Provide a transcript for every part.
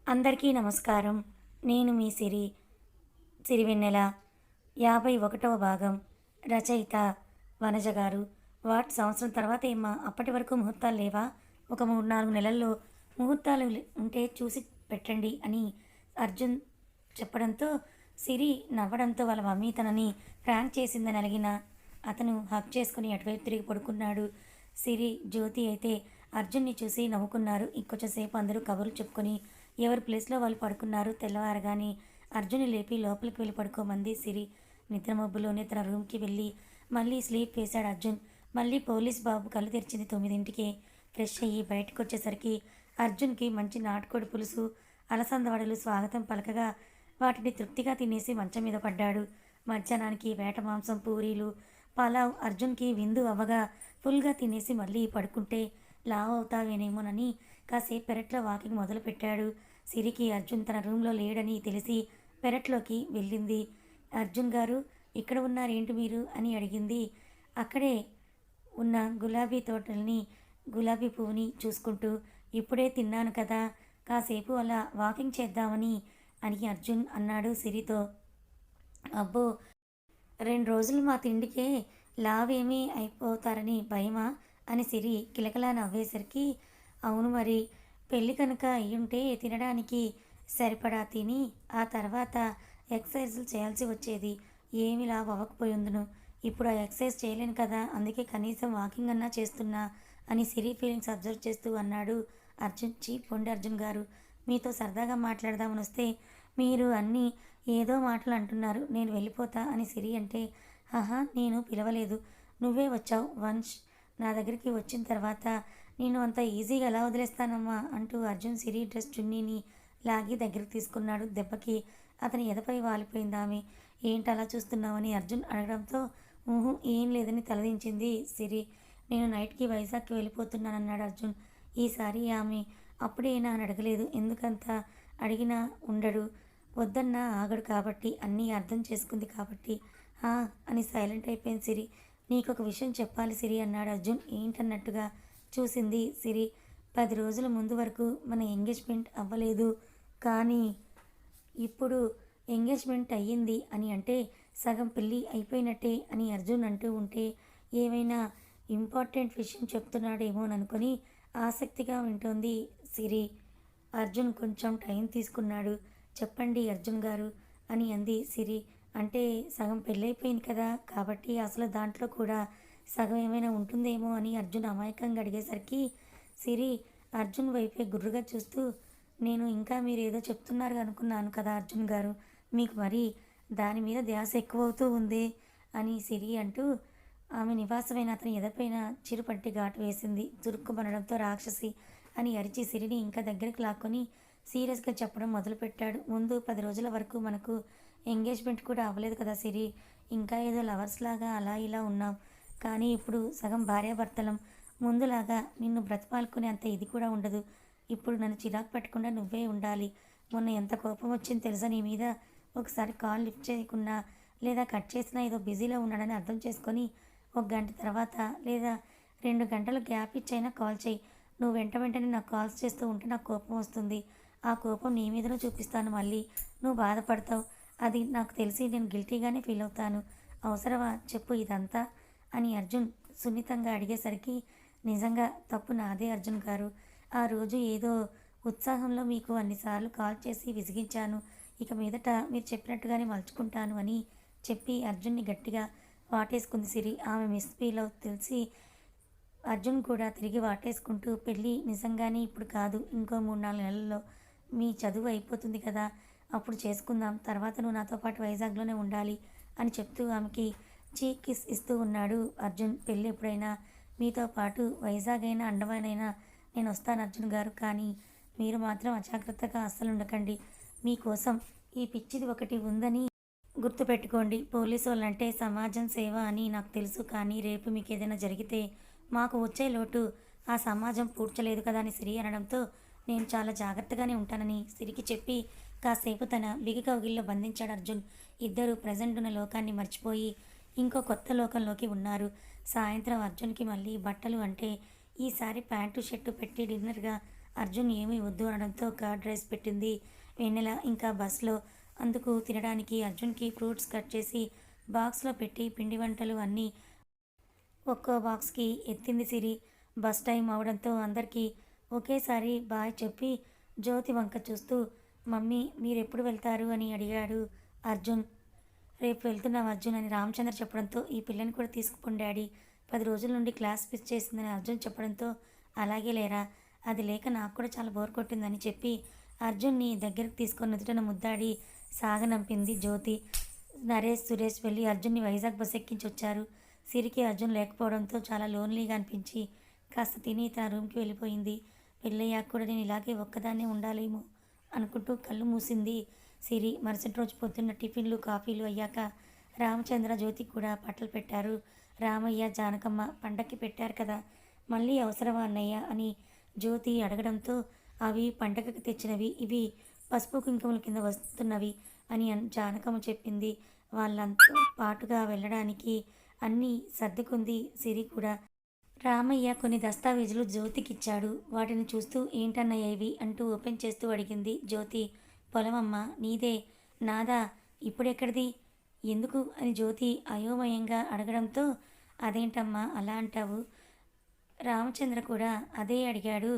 అందరికీ నమస్కారం. నేను మీ సిరివెన్నెల. 51వ భాగం. రచయిత వనజ గారు. వాట్ సంవత్సరం తర్వాత ఏమ్మా, అప్పటి వరకు ముహూర్తాలు లేవా? ఒక 3, 4 నెలల్లో ముహూర్తాలు ఉంటే చూసి పెట్టండి అని అర్జున్ చెప్పడంతో సిరి నవ్వడంతో వాళ్ళ మమ్మీ తనని ప్రాంక్ చేసిందని అలిగిన అతను హగ్ చేసుకుని అటువైపు తిరిగి పడుకున్నాడు. సిరి, జ్యోతి అయితే అర్జున్ని చూసి నవ్వుకున్నారు. ఇంకొంచెంసేపు అందరూ కబుర్లు చెప్పుకొని ఎవరి ప్లేస్లో వాళ్ళు పడుకున్నారు. తెల్లవారగానే అర్జున్ని లేపి లోపలికి వెళ్ళి పడుకోమంది సిరి. నిద్రమబ్బులోనే తన రూమ్కి వెళ్ళి మళ్ళీ స్లీప్ వేశాడు అర్జున్. మళ్ళీ పోలీస్ బాబు కళ్ళు తెరిచింది 9ంటికే. ఫ్రెష్ అయ్యి బయటకు వచ్చేసరికి అర్జున్కి మంచి నాటుకోడి పులుసు, అలసంద వడలు స్వాగతం పలకగా వాటిని తృప్తిగా తినేసి మంచం మీద పడ్డాడు. మధ్యాహ్నానికి వేట మాంసం, పూరీలు, పలావ్ అర్జున్కి విందు అవ్వగా ఫుల్గా తినేసి మళ్ళీ పడుకుంటే లావ్ అవుతావేనేమోనని కాసేపు పెరట్లో వాకింగ్ మొదలుపెట్టాడు. సిరికి అర్జున్ తన రూమ్లో లేడని తెలిసి పెరట్లోకి వెళ్ళింది. అర్జున్ గారు, ఇక్కడ ఉన్నారేంటి మీరు అని అడిగింది. అక్కడే ఉన్న గులాబీ తోటల్ని, గులాబీ పువ్వుని చూసుకుంటూ, ఇప్పుడే తిన్నాను కదా, కాసేపు అలా వాకింగ్ చేద్దామని అని అర్జున్ అన్నాడు సిరితో. అబ్బో, 2 రోజులు మా తిండికే లావేమీ అయిపోతారని భయమా అని సిరి కిలకలా నవ్వేసరికి, అవును మరి, పెళ్ళి కనుక అయ్యుంటే తినడానికి సరిపడా తిని ఆ తర్వాత ఎక్సర్సైజులు చేయాల్సి వచ్చేది. ఏమి లావు అవ్వకపోయిందును. ఇప్పుడు ఆ ఎక్సర్సైజ్ చేయలేను కదా, అందుకే కనీసం వాకింగ్ అన్నా చేస్తున్నా అని సిరి ఫీలింగ్స్ అబ్జర్వ్ చేస్తూ అన్నాడు అర్జున్. పొండి అర్జున్ గారు, మీతో సరదాగా మాట్లాడదామని వస్తే మీరు అన్నీ ఏదో మాటలు అంటున్నారు, నేను వెళ్ళిపోతా అని సిరి అంటే, ఆహా, నేను పిలవలేదు, నువ్వే వచ్చావు వంశ్. నా దగ్గరికి వచ్చిన తర్వాత నేను అంత ఈజీగా ఎలా వదిలేస్తానమ్మా అంటూ అర్జున్ సిరి డ్రెస్ చున్నీని లాగి దగ్గరికి తీసుకున్నాడు. దెబ్బకి అతని ఎదపై వాలిపోయింది ఆమె. ఏంటలా చూస్తున్నావని అర్జున్ అడగడంతో, ఊహు, ఏం లేదని తలదించింది సిరి. నేను నైట్కి వైజాగ్కి వెళ్ళిపోతున్నానన్నాడు అర్జున్. ఈసారి ఆమె అప్పుడేనా అని అడగలేదు. ఎందుకంత అడిగినా ఉండడు, వద్దన్నా ఆగడు కాబట్టి, అన్నీ అర్థం చేసుకుంది కాబట్టి. అని సైలెంట్ అయిపోయింది సిరి. నీకొక విషయం చెప్పాలి సిరి అన్నాడు అర్జున్ ఏంటన్నట్టుగా చూసింది సిరి. 10 రోజుల ముందు వరకు మన ఎంగేజ్మెంట్ అవ్వలేదు, కానీ ఇప్పుడు ఎంగేజ్మెంట్ అయ్యింది అని అంటే సగం పెళ్ళి అయిపోయినట్టే అని అర్జున్ అంటూ ఉంటే ఏమైనా ఇంపార్టెంట్ విషయం చెప్తున్నాడేమోననుకొని ఆసక్తిగా వింటోంది సిరి. అర్జున్ కొంచెం టైం తీసుకున్నాడు. చెప్పండి అర్జున్ గారు అని అంది సిరి. అంటే సగం పెళ్ళైపోయింది కదా, కాబట్టి అసలు దాంట్లో కూడా సగం ఏమైనా ఉంటుందేమో అని అర్జున్ అమాయకంగా అడిగేసరికి సిరి అర్జున్ వైపే గుర్రుగా చూస్తూ, నేను ఇంకా మీరు ఏదో చెప్తున్నారు అనుకున్నాను కదా అర్జున్ గారు, మీకు మరి దాని మీద ధ్యాస ఎక్కువవుతూ ఉంది అని సిరి అంటూ ఆమె నివాసమైన అతని ఎదపైన చిరుపట్టి ఘాటు వేసింది. చురుక్కుమనడంతో రాక్షసి అని అరిచి సిరిని ఇంకా దగ్గరికి లాక్కొని సీరియస్గా చెప్పడం మొదలుపెట్టాడు. ముందు 10 రోజుల వరకు మనకు ఎంగేజ్మెంట్ కూడా అవ్వలేదు కదా సిరి, ఇంకా ఏదో లవర్స్ లాగా అలా ఇలా ఉన్నాం. కానీ ఇప్పుడు సగం భార్యాభర్తలం. ముందులాగా నిన్ను బ్రతిమాలుకునే అంత ఇది కూడా ఉండదు. ఇప్పుడు నన్ను చిరాకు పెట్టకుండా నువ్వే ఉండాలి. మొన్న ఎంత కోపం వచ్చింది తెలుసా నీ మీద. ఒకసారి కాల్ లిఫ్ట్ చేయకున్నా లేదా కట్ చేసినా ఏదో బిజీలో ఉన్నాడని అర్థం చేసుకొని 1 గంట తర్వాత లేదా 2 గంటలు గ్యాప్ ఇచ్చైనా కాల్ చేయి. నువ్వు వెంటనే నాకు కాల్స్ చేస్తూ ఉంటే నాకు కోపం వస్తుంది. ఆ కోపం నీ మీదనే చూపిస్తాను. మళ్ళీ నువ్వు బాధపడతావు. అది నాకు తెలిసి నేను గిల్టీగానే ఫీల్ అవుతాను. అవసరమా చెప్పు ఇదంతా అని అర్జున్ సున్నితంగా అడిగేసరికి, నిజంగా తప్పు నాదే అర్జున్ గారు. ఆ రోజు ఏదో ఉత్సాహంలో మీకు అన్నిసార్లు కాల్ చేసి విసిగించాను. ఇక మీదట మీరు చెప్పినట్టుగానే మలుచుకుంటాను అని చెప్పి అర్జున్ని గట్టిగా వాటేసుకుంది సిరి. ఆమె మిస్ ఫీల్ తెలిసి అర్జున్ కూడా తిరిగి వాటేసుకుంటూ, పెళ్ళి నిజంగానే ఇప్పుడు కాదు, ఇంకో 3, 4 నెలల్లో మీ చదువు అయిపోతుంది కదా, అప్పుడు చేసుకుందాం. తర్వాత నువ్వు నాతో పాటు వైజాగ్లోనే ఉండాలి అని చెప్తూ ఆమెకి చీక్ కిస్ ఇస్తూ ఉన్నాడు అర్జున్. పెళ్ళి ఎప్పుడైనా మీతో పాటు వైజాగ్ అయినా అండమాన్ అయినా నేను వస్తాను అర్జున్ గారు, కానీ మీరు మాత్రం అజాగ్రత్తగా అస్సలు ఉండకండి. మీకోసం ఈ పిచ్చిది ఒకటి ఉందని గుర్తుపెట్టుకోండి. పోలీసు వాళ్ళంటే సమాజం సేవ అని నాకు తెలుసు, కానీ రేపు మీకు ఏదైనా జరిగితే మాకు వచ్చే లోటు ఆ సమాజం పూడ్చలేదు కదా అని సిరి అనడంతో, నేను చాలా జాగ్రత్తగానే ఉంటానని సిరికి చెప్పి కాసేపు తన బిగి కౌగిల్లో బంధించాడు అర్జున్. ఇద్దరు ప్రజెంట్ ఉన్న లోకాన్ని మర్చిపోయి ఇంకో కొత్త లోకంలోకి ఉన్నారు. సాయంత్రం అర్జున్కి మళ్ళీ బట్టలు అంటే ఈసారి ప్యాంటు షర్టు పెట్టి డిన్నర్గా అర్జున్ ఏమీ వద్దు అనడంతో కర్డ్ రైస్ పెట్టింది వెన్నెల. ఇంకా బస్లో అందుకు తినడానికి అర్జున్కి ఫ్రూట్స్ కట్ చేసి బాక్స్లో పెట్టి పిండి వంటలు అన్నీ ఒక్కో బాక్స్కి ఎత్తింది సిరి. బస్ టైం అవడంతో అందరికీ ఒకేసారి బాయ్ చెప్పి జ్యోతి వంక చూస్తూ మమ్మీ మీరెప్పుడు వెళ్తారు అని అడిగాడు అర్జున్. రేపు వెళ్తున్నాం అర్జున్ అని రామచంద్ర చెప్పడంతో ఈ పిల్లని కూడా తీసుకుపోండి డాడీ, 10 రోజుల నుండి క్లాస్ మిస్ చేసిందని అర్జున్ చెప్పడంతో అలాగే లేరా, అది లేక నాకు కూడా చాలా బోర్ కొట్టిందని చెప్పి అర్జున్ని దగ్గరికి తీసుకొని నుదుటన ముద్దాడి సాగనంపింది జ్యోతి. నరేష్ సురేష్ వెళ్ళి అర్జున్ని వైజాగ్ బస్ ఎక్కించి వచ్చారు. సిరికి అర్జున్ లేకపోవడంతో చాలా లోన్లీగా అనిపించి కాస్త తిని తన రూమ్కి వెళ్ళిపోయింది. పెళ్ళయ్యాక కూడా నేను ఇలాగే ఒక్కదాన్నే ఉండాలేమో అనుకుంటూ కళ్ళు మూసింది సిరి. మరుసటి రోజు పొద్దున్న టిఫిన్లు కాఫీలు అయ్యాక రామచంద్ర జ్యోతికి కూడా బట్టలు పెట్టారు. రామయ్య జానకమ్మ పండక్కి పెట్టారు కదా, మళ్ళీ అవసరమా అన్నయ్య అని జ్యోతి అడగడంతో అవి పండగకి తెచ్చినవి, ఇవి పసుపు కుంకుమల కింద వస్తున్నవి అని జానకమ్మ చెప్పింది. వాళ్ళంతా పాటుగా వెళ్ళడానికి అన్నీ సర్దుకుంది సిరి కూడా. రామయ్య కొన్ని దస్తావేజులు జ్యోతికిచ్చాడు. వాటిని చూస్తూ ఏంటన్నయ్య ఇవి అంటూ ఓపెన్ చేస్తూ అడిగింది జ్యోతి. పొలమమ్మ నీదే, నాదా, ఇప్పుడెక్కడిది, ఎందుకు అని జ్యోతి అయోమయంగా అడగడంతో అదేంటమ్మా అలా అంటావు, రామచంద్ర కూడా అదే అడిగాడు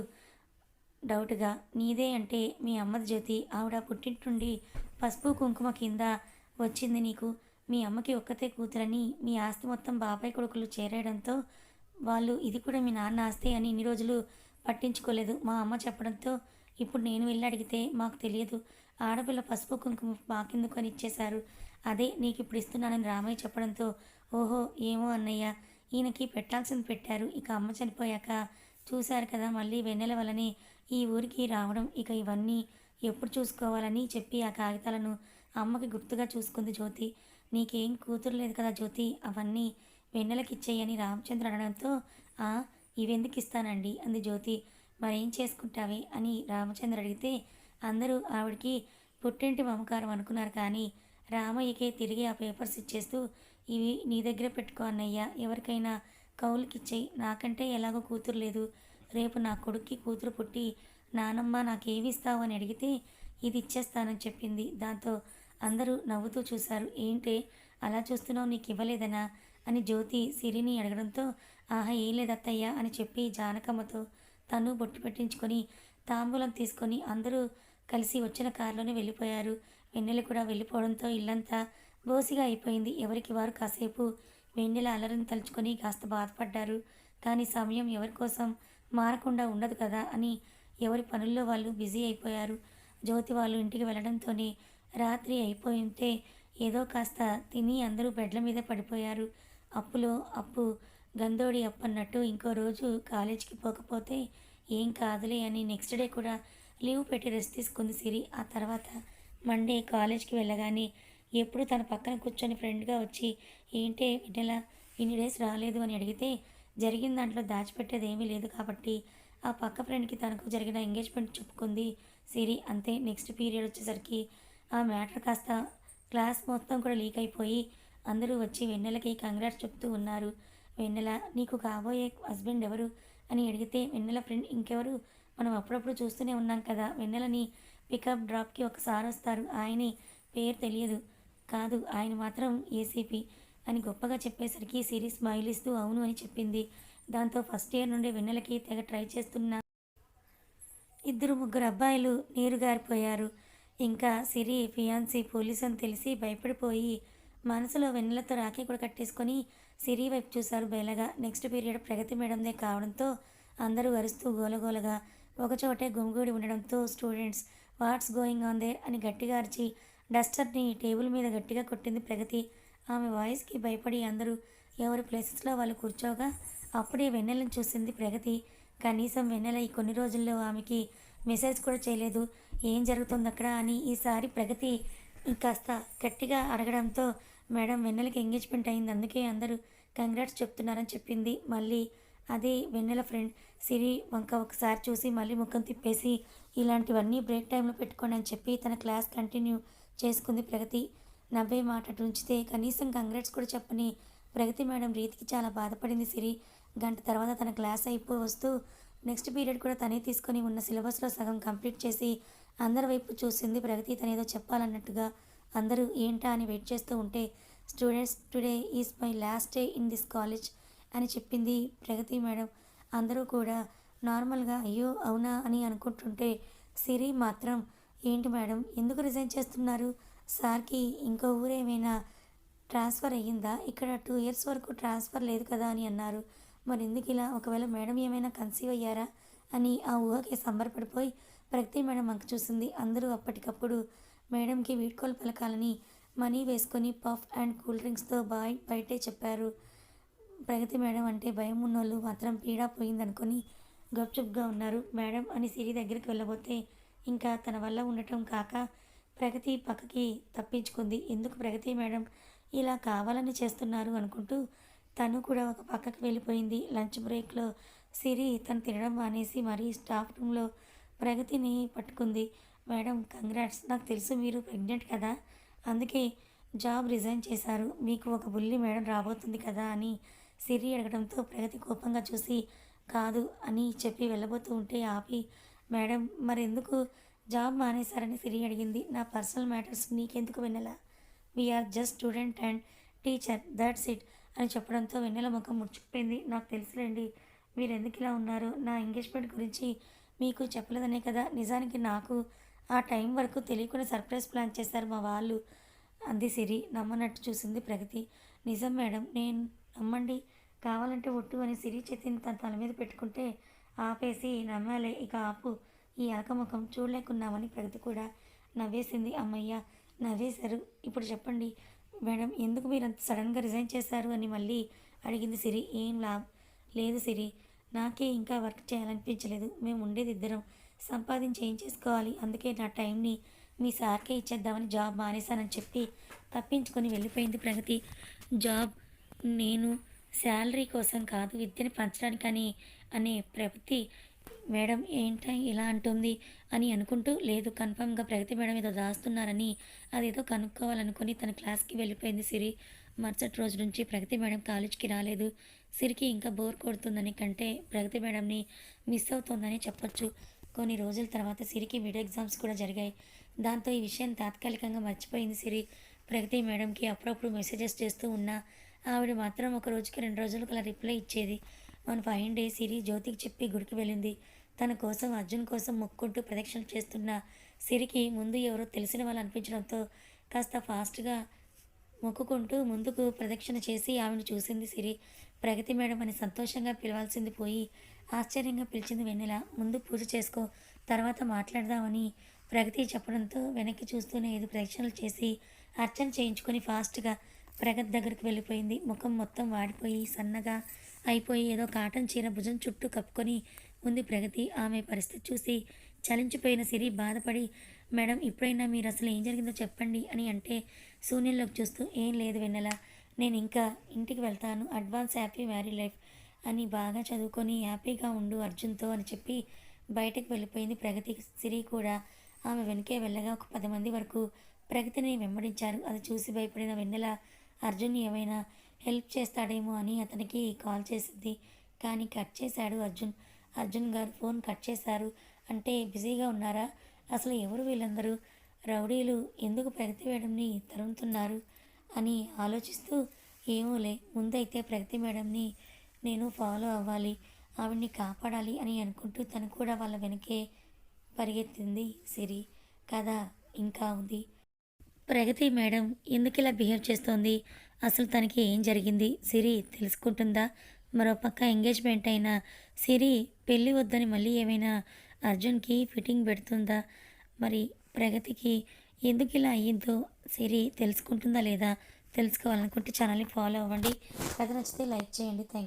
డౌట్గా. నీదే అంటే మీ అమ్మది జ్యోతి, ఆవిడ పుట్టింటి నుండి పసుపు కుంకుమ కింద వచ్చింది నీకు. మీ అమ్మకి ఒక్కతే కూతురని మీ ఆస్తి మొత్తం బాబాయ్ కొడుకులు చేరేయడంతో వాళ్ళు ఇది కూడా మీ నాన్న ఆస్తే అని ఇన్ని రోజులు పట్టించుకోలేదు. మా అమ్మ చెప్పడంతో ఇప్పుడు నేను వెళ్ళి అడిగితే మాకు తెలియదు, ఆడపిల్ల పసుపు కుంకుమ మాకెందుకు అని ఇచ్చేశారు, అదే నీకు ఇప్పుడు ఇస్తున్నానని రామయ్య చెప్పడంతో ఓహో ఏమో అన్నయ్య, ఈయనకి పెట్టాల్సింది పెట్టారు, ఇక అమ్మ చనిపోయాక చూశారు కదా మళ్ళీ వెన్నెల వల్లనే ఈ ఊరికి రావడం, ఇక ఇవన్నీ ఎప్పుడు చూసుకోవాలని చెప్పి ఆ కాగితాలను అమ్మకి గుర్తుగా చూసుకుంది జ్యోతి. నీకేం కూతురు లేదు కదా జ్యోతి, అవన్నీ వెన్నెలకిచ్చేయని రామచంద్ర అనడంతో ఆ ఇవెందుకు ఇస్తానండి అంది జ్యోతి. మరేం చేసుకుంటావే అని రామచంద్ర అడిగితే అందరూ ఆవిడికి పుట్టింటి మమకారం అనుకున్నారు, కానీ రామయ్యకే తిరిగి ఆ పేపర్స్ ఇచ్చేస్తూ ఇవి నీ దగ్గర పెట్టుకో అన్నయ్య, ఎవరికైనా కౌలుకిచ్చేయి, నాకంటే ఎలాగో కూతురు లేదు, రేపు నా కొడుక్కి కూతురు పుట్టి నానమ్మ నాకేమి ఇస్తావు అని అడిగితే ఇది ఇచ్చేస్తానని చెప్పింది. దాంతో అందరూ నవ్వుతూ చూశారు. ఏంటే అలా చూస్తున్నావు, నీకు ఇవ్వలేదనా అని జ్యోతి సిరిని అడగడంతో ఆహా ఏం లేదత్తయ్య అని చెప్పి జానకమ్మతో తను బొట్టు పెట్టించుకొని తాంబూలం తీసుకొని అందరూ కలిసి వచ్చిన కారులోనే వెళ్ళిపోయారు. వెన్నెల కూడా వెళ్ళిపోవడంతో ఇల్లంతా బోసిగా అయిపోయింది. ఎవరికి వారు కాసేపు వెన్నెల అల్లరిని తలుచుకొని కాస్త బాధపడ్డారు. కానీ సమయం ఎవరి కోసం మారకుండా ఉండదు కదా అని ఎవరి పనుల్లో వాళ్ళు బిజీ అయిపోయారు. జ్యోతి వాళ్ళు ఇంటికి వెళ్ళడంతోనే రాత్రి అయిపోయింటే ఏదో కాస్త తిని అందరూ బెడ్ల మీద పడిపోయారు. అప్పులో అప్పు గందోడి అప్పు అన్నట్టు ఇంకో రోజు కాలేజీకి పోకపోతే ఏం కాదులే అని నెక్స్ట్ డే కూడా లీవ్ పెట్టి రెస్ట్ తీసుకుంది సిరి. ఆ తర్వాత మండే కాలేజ్కి వెళ్ళగానే ఎప్పుడు తన పక్కన కూర్చొని ఫ్రెండ్గా వచ్చి ఏంటే వినెల ఇన్ని డేస్ రాలేదు అని అడిగితే జరిగిన దాంట్లో దాచిపెట్టేది ఏమీ లేదు కాబట్టి ఆ పక్క ఫ్రెండ్కి తనకు జరిగిన ఎంగేజ్మెంట్ చెప్పుకుంది సిరి. అంతే. నెక్స్ట్ పీరియడ్ వచ్చేసరికి ఆ మ్యాటర్ కాస్త క్లాస్ మొత్తం కూడా లీక్ అయిపోయి అందరూ వచ్చి వెన్నెలకి కంగ్రాట్స్ చెప్తూ ఉన్నారు. వెన్నెల నీకు కాబోయే హస్బెండ్ ఎవరు అని అడిగితే వెన్నెల ఫ్రెండ్ ఇంకెవరు, మనం అప్పుడప్పుడు చూస్తూనే ఉన్నాం కదా, వెన్నెలని పికప్ డ్రాప్కి ఒకసారి వస్తారు, ఆయనే పేరు తెలియదు కాదు, ఆయన మాత్రం ఏసీపీ అని గొప్పగా చెప్పేసరికి సిరి స్మైల్ ఇస్తూ అవును అని చెప్పింది. దాంతో ఫస్ట్ ఇయర్ నుండి వెన్నెలకి తెగ ట్రై చేస్తున్న 2-3 అబ్బాయిలు నీరుగారిపోయారు. ఇంకా సిరి ఫియాన్సీ పోలీసు అని తెలిసి భయపడిపోయి మనసులో వెన్నెలతో రాఖీ కూడా కట్టేసుకొని సిరి వైపు చూశారు బేలగా. నెక్స్ట్ పీరియడ్ ప్రగతి మేడందే కావడంతో అందరూ అరుస్తూ గోలగోలగా ఒకచోటే గుమిగూడి ఉండడంతో students what's going on their అని గట్టిగా అరిచి డస్టర్ని టేబుల్ మీద గట్టిగా కొట్టింది ప్రగతి. ఆమె వాయిస్కి భయపడి అందరూ ఎవరి ప్లేసెస్లో వాళ్ళు కూర్చోగా అప్పుడే వెన్నెలను చూసింది ప్రగతి. కనీసం వెన్నెల ఈ కొన్ని రోజుల్లో ఆమెకి మెసేజ్ కూడా చేయలేదు, ఏం జరుగుతుంది అక్కడ అని ఈసారి ప్రగతి కాస్త గట్టిగా అడగడంతో మేడం వెన్నెలకి ఎంగేజ్మెంట్ అయింది, అందుకే అందరూ కంగ్రాట్స్ చెప్తున్నారని చెప్పింది. మళ్ళీ అదే వెన్నెల ఫ్రెండ్ సిరి వంక ఒకసారి చూసి మళ్ళీ ముఖం తిప్పేసి ఇలాంటివన్నీ బ్రేక్ టైంలో పెట్టుకోండి అని చెప్పి తన క్లాస్ కంటిన్యూ చేసుకుంది ప్రగతి. నవ్వే మాట ఉంచితే కనీసం కంగ్రాట్స్ కూడా చెప్పని ప్రగతి మేడం రీతికి చాలా బాధపడింది సిరి. గంట తర్వాత తన క్లాస్ అయిపోయి వస్తూ నెక్స్ట్ పీరియడ్ కూడా తనే తీసుకొని ఉన్న సిలబస్లో సగం కంప్లీట్ చేసి అందరి వైపు చూసింది ప్రగతి. తనేదో చెప్పాలన్నట్టుగా అందరూ ఏంటా అని వెయిట్ చేస్తూ ఉంటే students, today is my last day in this college అని చెప్పింది ప్రగతి మేడం. అందరూ కూడా నార్మల్గా అయ్యో అవునా అని అనుకుంటుంటే సిరి మాత్రం ఏంటి మేడం ఎందుకు రిజైన్ చేస్తున్నారు? సార్కి ఇంకో ఊరేమైనా ట్రాన్స్ఫర్ అయ్యిందా? ఇక్కడ 2 ఇయర్స్ వరకు ట్రాన్స్ఫర్ లేదు కదా అని అన్నారు. మరి ఎందుకు ఇలా? ఒకవేళ మేడం ఏమైనా కన్సీవ్ అయ్యారా అని ఆ ఊహకి సంబరపడిపోయి ప్రగతి మేడం వంక చూసింది. అందరూ అప్పటికప్పుడు మేడంకి వీడ్కోలు పలకాలని మనీ వేసుకొని పఫ్ అండ్ కూల్ డ్రింక్స్తో బయటే చెప్పారు. ప్రగతి మేడం అంటే భయం ఉన్నోళ్ళు మాత్రం పీడా పోయిందనుకొని గప్చుప్గా ఉన్నారు. మేడం అని సిరి దగ్గరికి వెళ్ళబోతే ఇంకా తన వల్ల ఉండటం కాక ప్రగతి పక్కకి తప్పించుకుంది. ఎందుకు ప్రగతి మేడం ఇలా కావాలని చేస్తున్నారు అనుకుంటూ తను కూడా ఒక పక్కకి వెళ్ళిపోయింది. లంచ్ బ్రేక్లో సిరి తను తినడం మానేసి మరీ స్టాఫ్ రూమ్లో ప్రగతిని పట్టుకుంది. మేడం కంగ్రాట్స్, నాకు తెలుసు మీరు ప్రెగ్నెంట్ కదా, అందుకే జాబ్ రిజైన్ చేశారు, మీకు ఒక బుల్లి మేడం రాబోతుంది కదా అని సిరి అడగడంతో ప్రగతి కోపంగా చూసి కాదు అని చెప్పి వెళ్ళబోతూ ఉంటే ఆపి మేడం మరెందుకు జాబ్ మానేశారని సిరి అడిగింది. నా పర్సనల్ మ్యాటర్స్ నీకెందుకు Vennela, we are just student and teacher, that's it అని చెప్పడంతో వెన్నెల ముఖం ముడుచుకుపోయింది. నాకు తెలుసులేండి మీరు ఎందుకు ఇలా ఉన్నారో, నా ఎంగేజ్మెంట్ గురించి మీకు చెప్పలేదనే కదా. నిజానికి నాకు ఆ టైం వరకు తెలియకుండా సర్ప్రైజ్ ప్లాన్ చేశారు మా వాళ్ళు అంది సిరి. నమ్మనట్టు చూసింది ప్రగతి. నిజం మేడం, నేను నమ్మండి, కావాలంటే ఒట్టు అని సిరి చేతిని తన తల మీద పెట్టుకుంటే ఆపేసి నమ్మాలే ఇక ఆపు, ఈ అలకముఖం చూడలేకున్నామని ప్రగతి కూడా నవ్వేసింది. అమ్మయ్య నవ్వేశారు, ఇప్పుడు చెప్పండి మేడం ఎందుకు మీరు అంత సడన్గా రిజైన్ చేశారు అని మళ్ళీ అడిగింది సిరి. ఏం లేదు సిరి, నాకే ఇంకా వర్క్ చేయాలనిపించలేదు, మేము ఉండేది ఇద్దరం, సంపాదించి ఏం చేసుకోవాలి, అందుకే నా టైంని మీ సార్కే ఇచ్చేద్దామని జాబ్ మానేశానని చెప్పి తప్పించుకొని వెళ్ళిపోయింది ప్రగతి. జాబ్ నేను శాలరీ కోసం కాదు విద్యని పంచడానికని అనే ప్రగతి మేడం ఏంట ఇలా అంటుంది అని అనుకుంటూ లేదు కన్ఫామ్గా ప్రగతి మేడం ఏదో దాస్తున్నారని అదేదో కనుక్కోవాలనుకుని తన క్లాస్కి వెళ్ళిపోయింది సిరి. మరుసటి రోజు నుంచి ప్రగతి మేడం కాలేజ్కి రాలేదు. సిరికి ఇంకా బోర్ కొడుతుందని కంటే ప్రగతి మేడంని మిస్ అవుతోందని చెప్పొచ్చు. కొన్ని రోజుల తర్వాత సిరికి మిడ్ ఎగ్జామ్స్ కూడా జరిగాయి. దాంతో ఈ విషయం తాత్కాలికంగా మర్చిపోయింది సిరి. ప్రగతి మేడంకి అప్పుడప్పుడు మెసేజెస్ చేస్తూ ఉన్నా ఆవిడ మాత్రం ఒక రోజుకి 2 రోజులకు అలా రిప్లై ఇచ్చేది. వన్ ఫైన్ డే సిరి జ్యోతికి చెప్పి గుడికి వెళ్ళింది. తన కోసం అర్జున్ కోసం మొక్కుంటూ ప్రదక్షిణలు చేస్తున్న సిరికి ముందు ఎవరో తెలిసిన వాళ్ళు అనిపించడంతో కాస్త ఫాస్ట్గా మొక్కుకుంటూ ముందుకు ప్రదక్షిణ చేసి ఆమెను చూసింది సిరి. ప్రగతి మేడం అని సంతోషంగా పిలవాల్సింది పోయి ఆశ్చర్యంగా పిలిచింది వెన్నెల. ముందు పూజ చేసుకో, తర్వాత మాట్లాడదామని ప్రగతి చెప్పడంతో వెనక్కి చూస్తూనే 5 ప్రదక్షిణలు చేసి అర్చన చేయించుకొని ఫాస్ట్గా ప్రగతి దగ్గరికి వెళ్ళిపోయింది. ముఖం మొత్తం వాడిపోయి సన్నగా అయిపోయి ఏదో కాటన్ చీర భుజం చుట్టూ కప్పుకొని ఉంది ప్రగతి. ఆమె పరిస్థితి చూసి చలించిపోయిన సిరి బాధపడి మేడం ఇప్పుడైనా మీరు అసలు ఏం జరిగిందో చెప్పండి అని అంటే శూన్యంలోకి చూస్తూ ఏం లేదు వెన్నెల, నేను ఇంకా ఇంటికి వెళ్తాను, అడ్వాన్స్ హ్యాపీ మ్యారీ లైఫ్ అని బాగా చదువుకొని హ్యాపీగా ఉండు అర్జున్తో అని చెప్పి బయటకు వెళ్ళిపోయింది ప్రగతి. సిరి కూడా ఆమె వెనకే వెళ్ళగా ఒక 10 మంది వరకు ప్రగతిని వెంబడించారు. అది చూసి భయపడిన వెన్నెల అర్జున్ ఏమైనా హెల్ప్ చేస్తాడేమో అని అతనికి కాల్ చేసింది. కానీ కట్ చేశాడు అర్జున్. అర్జున్ గారు ఫోన్ కట్ చేశారు. అంటే బిజీగా ఉన్నారా? అసలు ఎవరు వీళ్ళందరూ? రౌడీలు ఎందుకు ప్రగతి మేడంని తరుముతున్నారు అని ఆలోచిస్తూ ఏమోలే ముందైతే ప్రగతి మేడంని నేను ఫాలో అవ్వాలి, ఆవిడ్ని కాపాడాలి అని అనుకుంటూ తను కూడా వాళ్ళ వెనకే పరిగెత్తింది సిరి. కథ ఇంకా ఉంది. ప్రగతి మేడం ఎందుకు ఇలా బిహేవ్ చేస్తోంది, అసలు తనకి ఏం జరిగింది, సిరి తెలుసుకుంటుందా? మరోపక్క ఎంగేజ్మెంట్ అయిన సిరి పెళ్ళి వద్దని మళ్ళీ ఏమైనా అర్జున్కి ఫిట్టింగ్ పెడుతుందా? మరి ప్రగతికి ఎందుకు ఇలా అయ్యిందో సిరి తెలుసుకుంటుందా లేదా? తెలుసుకోవాలనుకుంటే ఛానల్ని ఫాలో అవ్వండి. కథ నచ్చితే లైక్ చేయండి. Thank you.